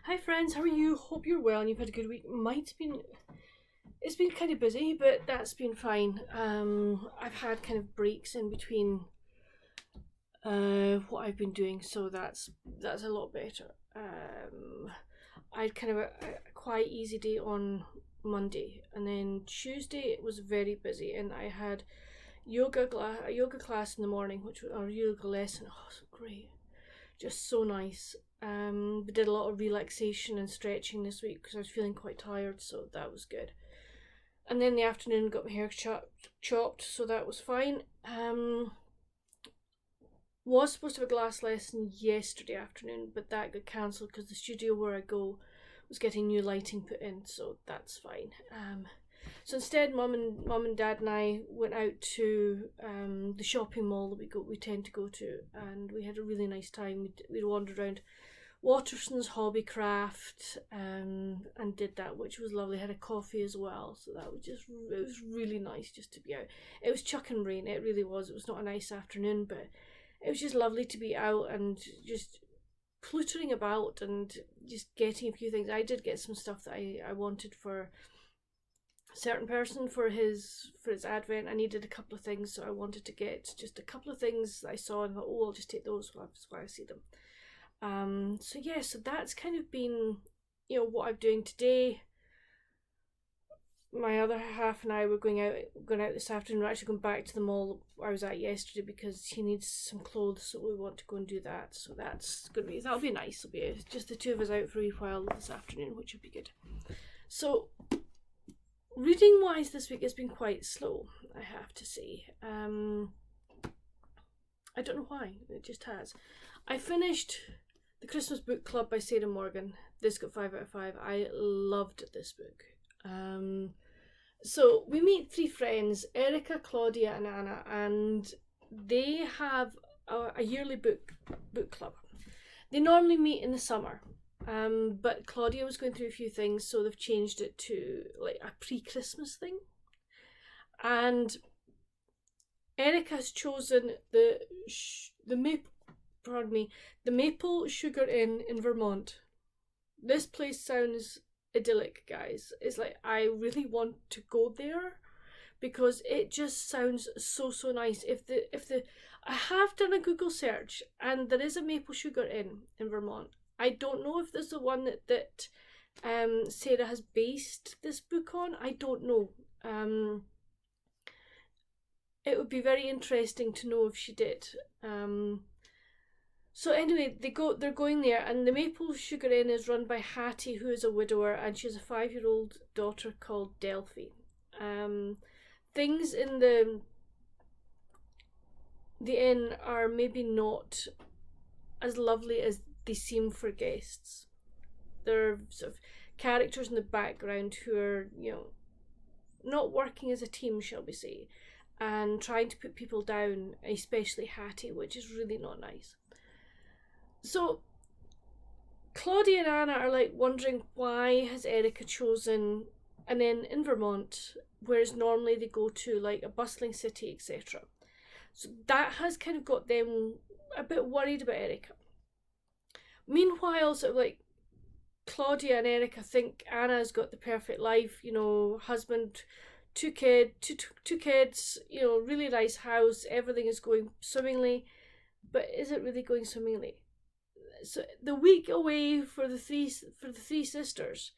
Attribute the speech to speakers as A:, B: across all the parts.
A: Hi friends, how are you? Hope you're well and you've had a good week. It's been kind of busy, but that's been fine. I've had kind of breaks in between what I've been doing, so that's a lot better. I had kind of a quiet, easy day on Monday, and then Tuesday it was very busy, and I had a yoga class in the morning, which was a yoga lesson. Oh, so great, just so nice. We did a lot of relaxation and stretching this week because I was feeling quite tired, so that was good. And then in the afternoon got my hair chopped, so that was fine. Was supposed to have a glass lesson yesterday afternoon, but that got cancelled because the studio where I go was getting new lighting put in, so that's fine. So instead, mum and dad and I went out to the shopping mall that we tend to go to, and we had a really nice time. We wandered around Waterson's Hobbycraft and did that, which was lovely. Had a coffee as well, so it was really nice just to be out. It was chucking rain, it really was. It was not a nice afternoon, but it was just lovely to be out and just pluttering about and just getting a few things. I did get some stuff that I wanted for a certain person for his advent. I needed a couple of things, so I wanted to get just a couple of things that I saw and thought, oh, I'll just take those while I see them. So that's kind of been, what I'm doing today. My other half and I were going out this afternoon. We're actually going back to the mall I was at yesterday because he needs some clothes, so we want to go and do that. So that'll be nice. It'll be just the two of us out for a wee while this afternoon, which would be good. So, reading wise this week has been quite slow, I have to say. I don't know why, it just has. I finished The Christmas Book Club by Sarah Morgan. This got 5 out of 5. I loved this book. So we meet three friends, Erica, Claudia and Anna, and they have a yearly book club. They normally meet in the summer, but Claudia was going through a few things, so they've changed it to like a pre-Christmas thing. And Erica has chosen the Maple Sugar Inn in Vermont. This place sounds idyllic, guys. It's like I really want to go there because it just sounds so nice. I have done a Google search and there is a Maple Sugar Inn in Vermont. I don't know if there's the one that Sarah has based this book on. I don't know. It would be very interesting to know if she did. So anyway, they're going there, and the Maple Sugar Inn is run by Hattie, who is a widower, and she has a 5-year-old daughter called Delphi. Things in the inn are maybe not as lovely as they seem for guests. There are sort of characters in the background who are, not working as a team, shall we say, and trying to put people down, especially Hattie, which is really not nice. So Claudia and Anna are like wondering why has Erica chosen an inn in Vermont, whereas normally they go to like a bustling city, etc. So that has kind of got them a bit worried about Erica. Meanwhile, sort of like Claudia and Erica think Anna's got the perfect life, husband, two kids, really nice house, everything is going swimmingly, but is it really going swimmingly? So the week away for the three sisters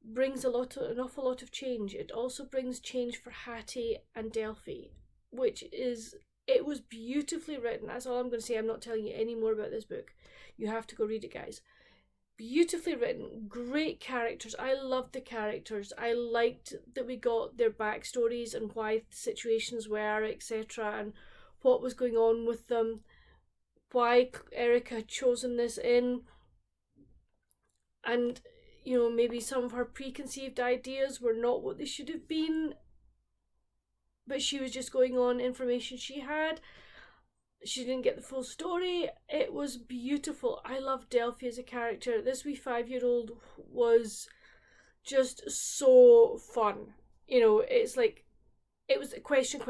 A: brings an awful lot of change. It also brings change for Hattie and Delphi, it was beautifully written. That's all I'm going to say. I'm not telling you any more about this book. You have to go read it, guys. Beautifully written, great characters. I loved the characters. I liked that we got their backstories and why the situations were, etc., and what was going on with them. Why Erica had chosen this inn, and maybe some of her preconceived ideas were not what they should have been, but she was just going on information she had. She didn't get the full story. It was beautiful. I love Delphi as a character. This wee 5-year-old was just so fun. It's like it was a question.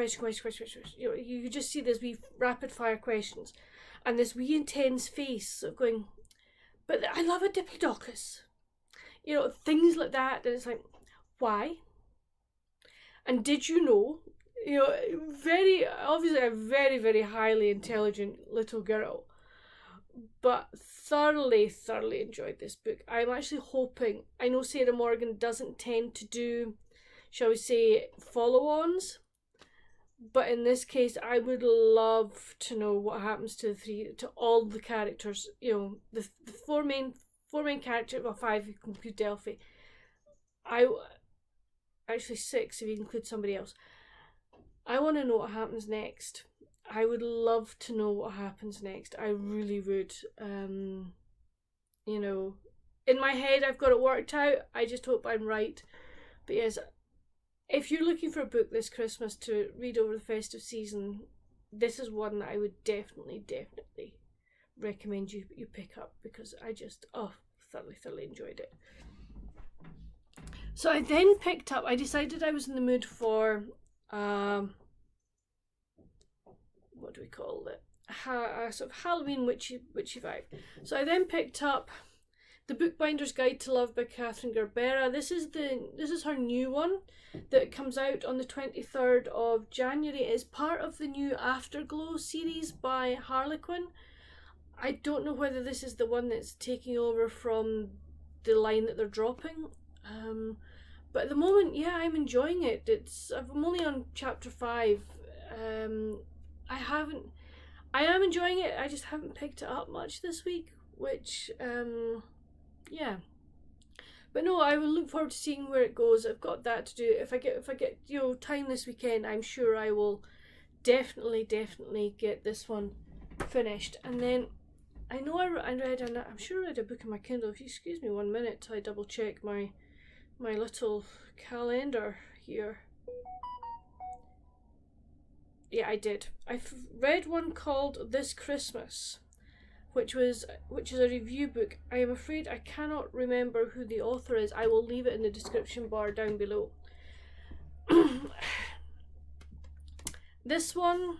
A: You could just see this wee rapid fire questions. And this wee intense face of going, But I love a Diplodocus. You know, things like that. And it's like, why? And did you know, very, obviously a very, very highly intelligent little girl, but thoroughly, thoroughly enjoyed this book. I'm actually hoping, I know Sarah Morgan doesn't tend to do, shall we say, follow-ons, but in this case, I would love to know what happens to all the characters. You know, the four main characters. Well, five if you include Delphi. Actually 6 if you include somebody else. I want to know what happens next. I would love to know what happens next. I really would. You know, in my head I've got it worked out. I just hope I'm right. But yes, if you're looking for a book this Christmas to read over the festive season, this is one that I would definitely recommend you pick up, because I just thoroughly enjoyed it. So I then picked up, I decided I was in the mood for what do we call it? A sort of Halloween witchy vibe. So I then picked up The Bookbinder's Guide to Love by Katherine Garberra. This is her new one that comes out on the 23rd of January. It is part of the new Afterglow series by Harlequin. I don't know whether this is the one that's taking over from the line that they're dropping. But at the moment, yeah, I'm enjoying it. I'm only on chapter 5. I am enjoying it. I just haven't picked it up much this week, which yeah. But no, I will look forward to seeing where it goes. I've got that to do. If I get time this weekend, I'm sure I will definitely get this one finished. And then I know I'm sure I read a book in my Kindle. If you excuse me 1 minute till I double check my little calendar here. Yeah, I did. I've read one called This Christmas, which is a review book. I am afraid I cannot remember who the author is. I will leave it in the description bar down below. This one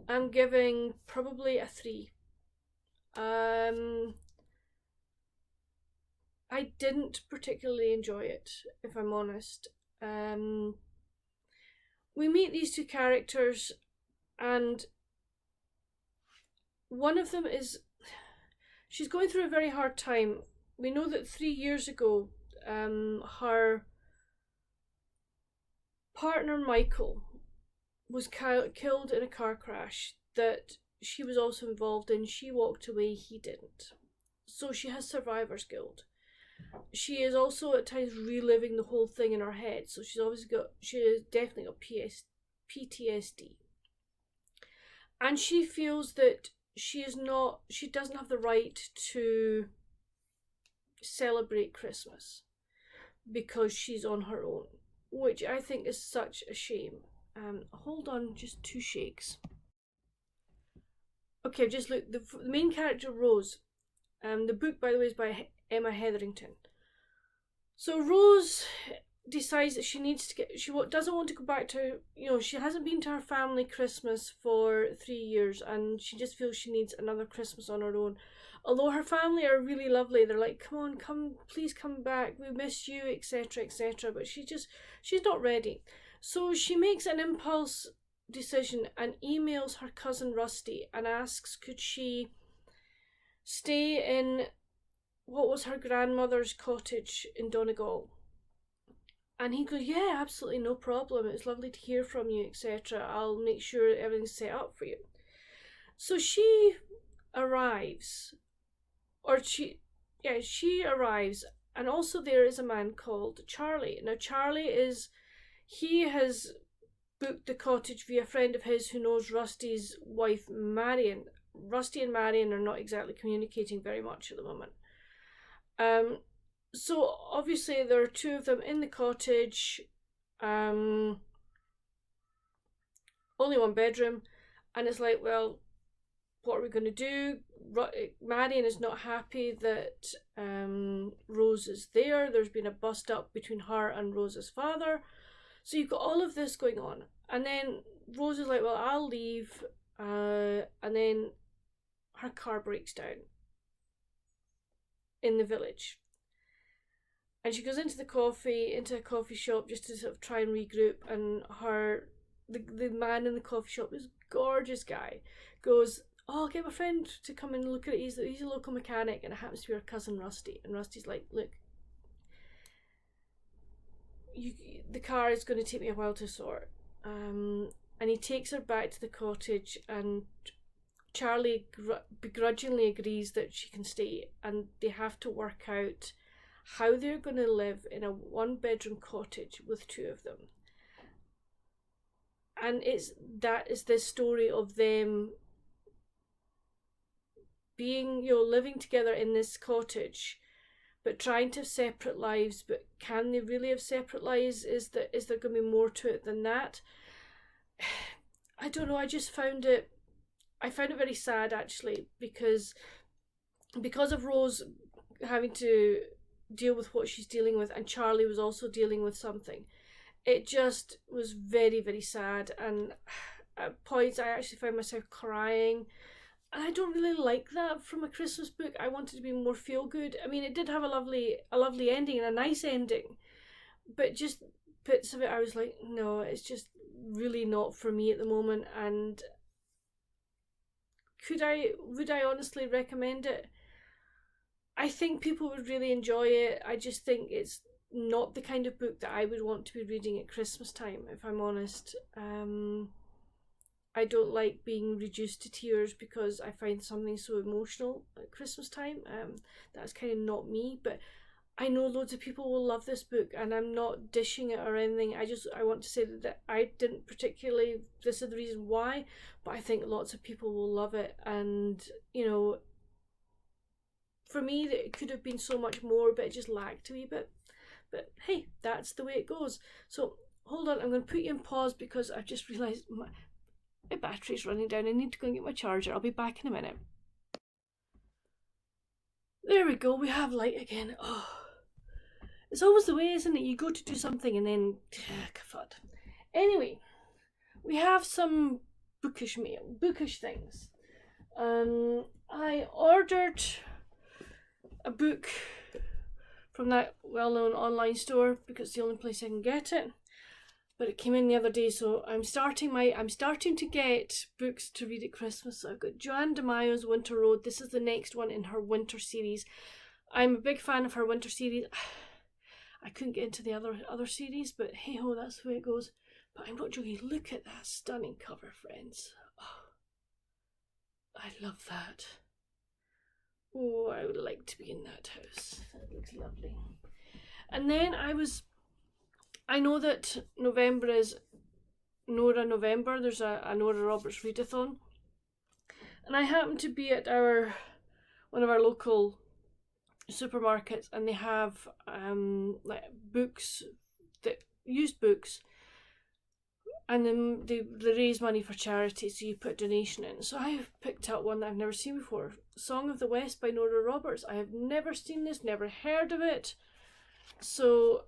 A: I'm giving probably a 3. I didn't particularly enjoy it, if I'm honest. We meet these two characters, and one of them she's going through a very hard time. We know that 3 years ago, her partner Michael was killed in a car crash that she was also involved in. She walked away, he didn't. So she has survivor's guilt. She is also at times reliving the whole thing in her head, so she has definitely got PTSD. And she feels that she doesn't have the right to celebrate Christmas because she's on her own, which I think is such a shame. Hold on, just 2 shakes. Okay, just look, the main character Rose. The book, by the way, is by Emma Heatherington. So Rose decides that she doesn't want to go back to, she hasn't been to her family Christmas for 3 years, and she just feels she needs another Christmas on her own. Although her family are really lovely, they're like, please come back, we miss you, etc, etc. But she's not ready. So she makes an impulse decision and emails her cousin Rusty and asks could she stay in what was her grandmother's cottage in Donegal. And he goes, yeah, absolutely, no problem. It's lovely to hear from you, etc. I'll make sure everything's set up for you. So she arrives, she arrives, and also there is a man called Charlie. Now Charlie he has booked the cottage via a friend of his who knows Rusty's wife Marion. Rusty and Marion are not exactly communicating very much at the moment. So obviously there are 2 of them in the cottage, only 1 bedroom, and it's like, well, what are we going to do? Marion is not happy that Rose is there. There's been a bust up between her and Rose's father. So you've got all of this going on. And then Rose is like, well, I'll leave. And then her car breaks down. in the village. And she goes into a coffee shop just to sort of try and regroup, and the man in the coffee shop, this gorgeous guy, goes, "Oh, I'll get my friend to come and look at it. He's a local mechanic," and it happens to be her cousin Rusty. And Rusty's like, "Look, the car is going to take me a while to sort." And he takes her back to the cottage, and Charlie begrudgingly agrees that she can stay, and they have to work out how they're going to live in a 1-bedroom cottage with 2 of them. And that is this story of them being, living together in this cottage, but trying to have separate lives. But can they really have separate lives? Is there going to be more to it than that? I don't know. I found it very sad, actually, because of Rose having to deal with what she's dealing with, and Charlie was also dealing with something. It just was very, very sad, and at points I actually found myself crying, and I don't really like that from a Christmas book. I wanted to be more feel good. I mean, it did have a lovely ending and a nice ending, but just bits of it I was like, no, it's just really not for me at the moment. And would I honestly recommend it? I think people would really enjoy it. I just think it's not the kind of book that I would want to be reading at Christmas time, if I'm honest. I don't like being reduced to tears because I find something so emotional at Christmas time. That's kind of not me, but I know loads of people will love this book, and I'm not dishing it or anything. I want to say that I didn't particularly, this is the reason why, but I think lots of people will love it. And, for me, it could have been so much more, but it just lacked a wee bit. But hey, that's the way it goes. So hold on, I'm going to put you in pause because I've just realised my battery's running down. I need to go and get my charger. I'll be back in a minute. There we go, we have light again. Oh, it's always the way, isn't it? You go to do something and then kafud. Anyway, we have some bookish things. I ordered a book from that well-known online store because it's the only place I can get it, but it came in the other day, so I'm starting to get books to read at Christmas. So I've got Joanne DeMaio's Winter Road. This is the next one in her winter series. I'm a big fan of her winter series. I couldn't get into the other series, but hey ho, that's the way it goes. But I'm not joking. Look at that stunning cover, friends. Oh, I love that. Oh, I would like to be in that house. That looks lovely. And then I know that November is Nora November. There's a Nora Roberts readathon. And I happen to be at one of our local supermarkets, and they have like books, used books, and then they raise money for charity, so you put a donation in. So I've picked up one that I've never seen before, Song of the West by Nora Roberts. I have never seen this, never heard of it. So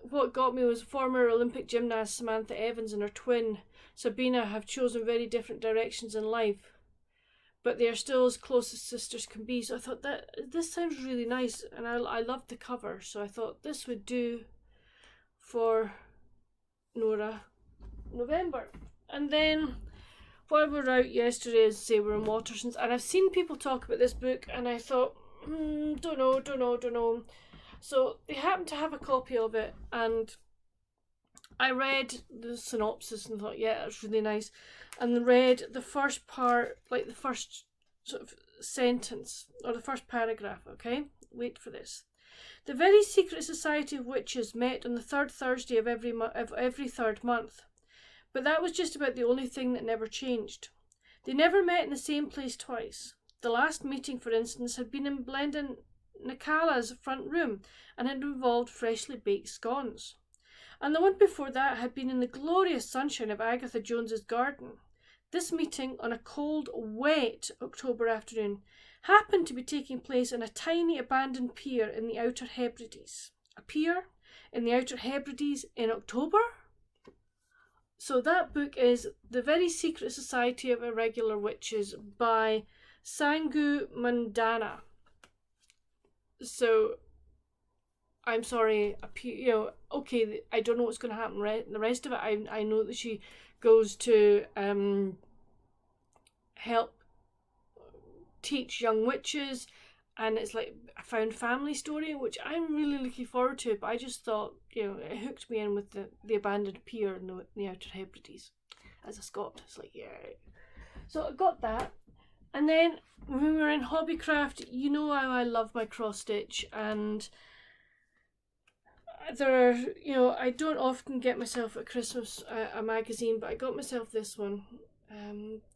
A: what got me was former Olympic gymnast Samantha Evans and her twin Sabina have chosen very different directions in life, but they are still as close as sisters can be. So I thought that this sounds really nice, and I loved the cover, so I thought this would do for Nora November. And then while we were out yesterday, as I say, we were in Watersons, and I've seen people talk about this book, and I thought, don't know. So they happened to have a copy of it, and I read the synopsis and thought, yeah, that's really nice, and read the first part, like the first sort of sentence, or the first paragraph, okay? Wait for this. The very secret society of witches met on the third Thursday of every third month. But that was just about the only thing that never changed. They never met in the same place twice. The last meeting, for instance, had been in Blendon Nicala's front room and had involved freshly baked scones. And the one before that had been in the glorious sunshine of Agatha Jones's garden. This meeting, on a cold, wet October afternoon, happened to be taking place on a tiny abandoned pier in the Outer Hebrides. A pier in the Outer Hebrides in October? So that book is The Very Secret Society of Irregular Witches by Sangu Mandana. So I'm sorry, you know, okay, I don't know what's going to happen the rest of it. I know that she goes to help teach young witches, and it's like a found family story, which I'm really looking forward to. But I just thought, you know, it hooked me in with the abandoned pier in the Outer Hebrides. As a Scot, it's like, yeah. So I got that, and then when we were in Hobbycraft, you know how I love my cross stitch, and there are, you know, I don't often get myself at Christmas a magazine, but I got myself this one.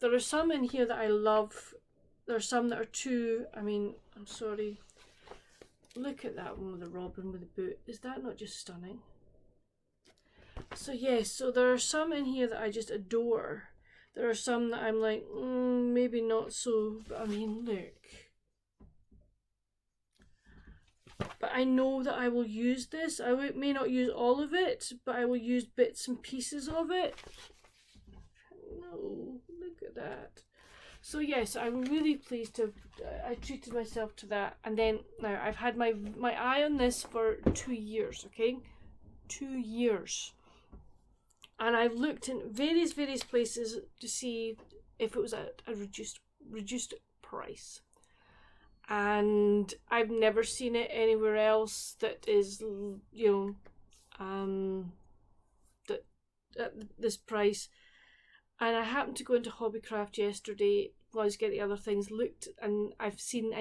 A: There are some in here that I love. There are some that are too, I mean, I'm sorry. Look at that one with the robin with the boot. Is that not just stunning? So yes, so there are some in here that I just adore. There are some that I'm like, maybe not so, but I mean, look. But I know that I will use this. I may not use all of it, but I will use bits and pieces of it. No, look at that. So yes, I'm really pleased to I treated myself to that. And then now I've had my eye on this for 2 years, okay? 2 years. And I've looked in various places to see if it was at a reduced price. And I've never seen it anywhere else that is, you know, that at this price. And I happened to go into Hobbycraft yesterday while I was getting the other things, looked, and I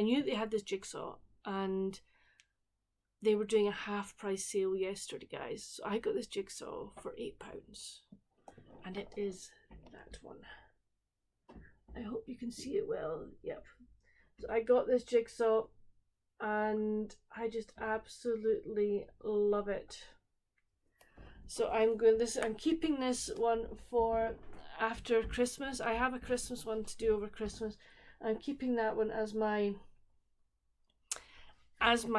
A: knew they had this jigsaw, and they were doing a half price sale yesterday, guys. So I got this jigsaw for £8, and it is that one. I hope you can see it well. Yep. So I got this jigsaw, and I just absolutely love it. So I'm keeping this one for after Christmas. I have a Christmas one to do over Christmas. I'm keeping that one as my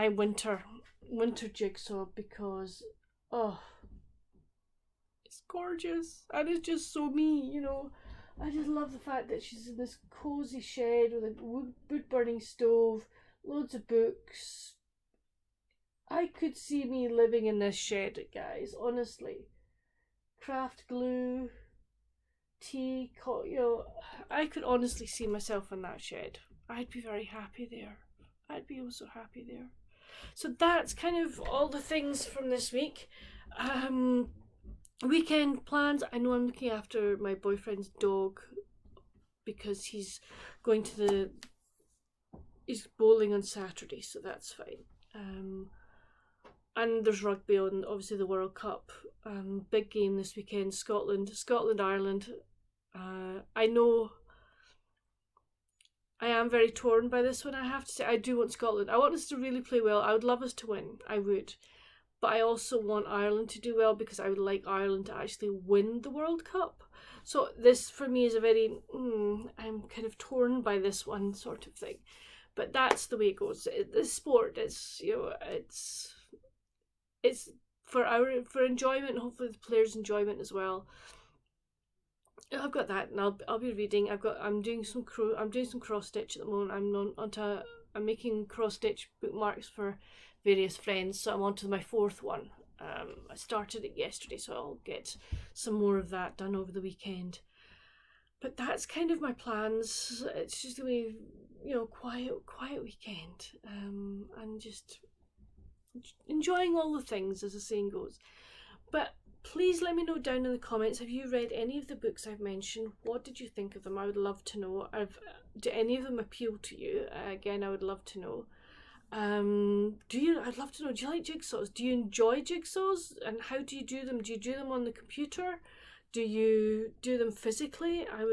A: winter jigsaw, because it's gorgeous and it's just so me, you know. I just love the fact that she's in this cozy shed with a wood burning stove, loads of books. I could see me living in this shed, guys, honestly. Craft glue, tea, you know, I could honestly see myself in that shed. I'd be very happy there. I'd be also happy there. So that's kind of all the things from this week. Weekend plans. I know I'm looking after my boyfriend's dog because he's bowling on Saturday, so that's fine. And there's rugby on, obviously, the World Cup. Big game this weekend, Scotland, Ireland. I know I am very torn by this one, I have to say. I do want Scotland. I want us to really play well. I would love us to win. I would. But I also want Ireland to do well, because I would like Ireland to actually win the World Cup. So this, for me, is a very, I'm kind of torn by this one sort of thing. But that's the way it goes. The sport is, you know, it's for enjoyment, hopefully the players' enjoyment as well. I've got that, and I'll be reading. I'm doing some cross stitch at the moment. I'm making cross stitch bookmarks for various friends, so I'm on to my 4th one. I started it yesterday, so I'll get some more of that done over the weekend. But that's kind of my plans. It's just gonna be, you know, quiet weekend, and just enjoying all the things, as the saying goes. But please let me know down in the comments, have you read any of the books I've mentioned? What did you think of them? I would love to know. Do any of them appeal to you? Again, I would love to know. I'd love to know, do you like jigsaws? Do you enjoy jigsaws? And how do you do them? Do you do them on the computer? Do you do them physically? It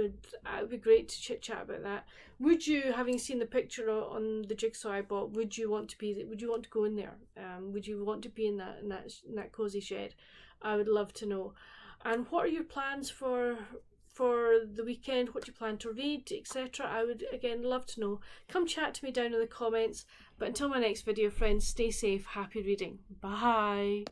A: would be great to chit chat about that. Would you, having seen the picture on the jigsaw I bought, would you want to go in there? Would you want to be in that cozy shed? I would love to know. And what are your plans for the weekend? What do you plan to read, etc.? I would, again, love to know. Come chat to me down in the comments. But until my next video, friends, stay safe, happy reading. Bye.